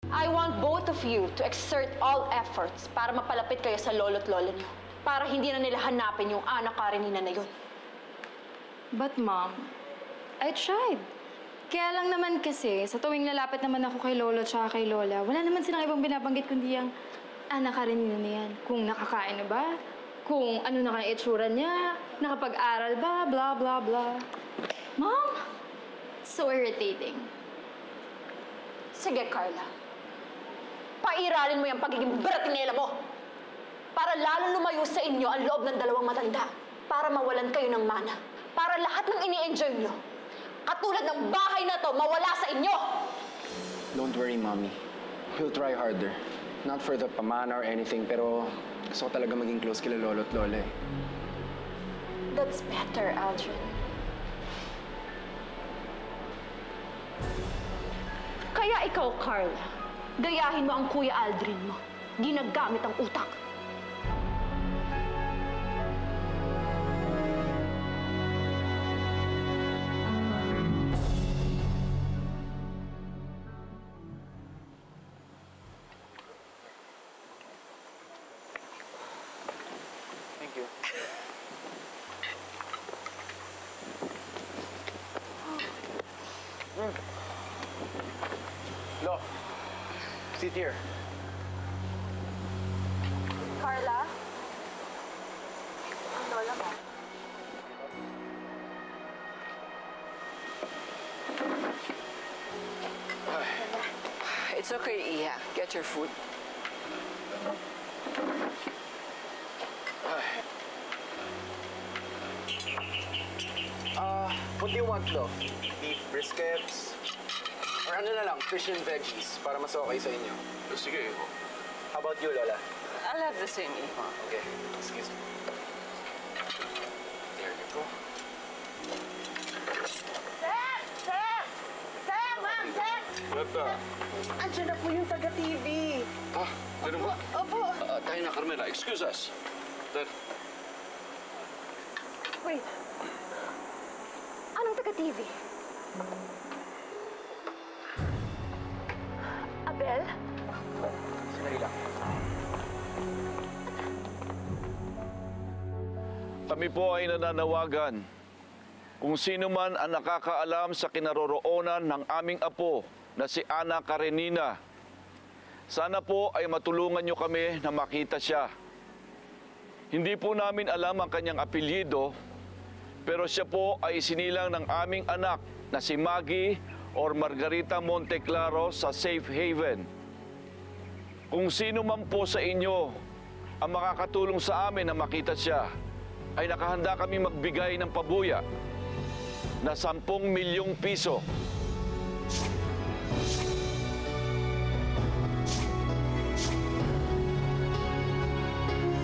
I want both of you to exert all efforts para mapalapit kayo sa lolo't lola niyo. Para hindi na nila hanapin yung anak Karenina na yun. But Mom, I tried. Kaya lang naman kasi, sa tuwing lalapit naman ako kay Lolo at kay Lola, wala naman silang ibang binabanggit kundi ang anak Karenina na yan. Kung nakakain na ba, kung ano na kang itsura niya, nakapag-aral ba, blah, blah, blah. Mom, it's so irritating. Sige, Carla. Pairalin mo yung pagiging bratinela mo. Para lalong lumayo sa inyo ang loob ng dalawang matanda. Para mawalan kayo ng mana. Para lahat ng ini-enjoy nyo, katulad ng bahay na to, mawala sa inyo! Don't worry, Mommy. We'll try harder. Not for the pamana or anything, pero gusto ko talaga maging close kila Lolo at Lola eh. That's better, Aldrin. Kaya ikaw, Carla, gayahin mo ang Kuya Aldrin mo. Ginagamit ang utak. Thank you. Lo, sit here. Carla? Ang lola mo. It's okay, Iha. Get your food. What do you want, Lo? Beef briskets? Or ano na lang, fish and veggies para mas okay sa inyo? Sige. How about you, Lola? I'll have the same, Iha. Okay, excuse me. There you go. Sir! Sir! Sir! Ma'am! Sir! Bata. Andiyan na po yung taga-TV. Ah, ganun ba? Opo. Tayo na, Carmela. Excuse us. Dad. Wait. Anong taga-TV? Abel? Sandali lang. Kami po ay nananawagan kung sino man ang nakakaalam sa kinaroroonan ng aming apo na si Ana Karenina. Sana po ay matulungan niyo kami na makita siya. Hindi po namin alam ang kanyang apelyido, pero siya po ay isinilang ng aming anak na si Maggie or Margarita Monteclaro sa Safe Haven. Kung sino man po sa inyo ang makakatulong sa amin na makita siya, ay nakahanda kami magbigay ng pabuya na 10 milyong piso.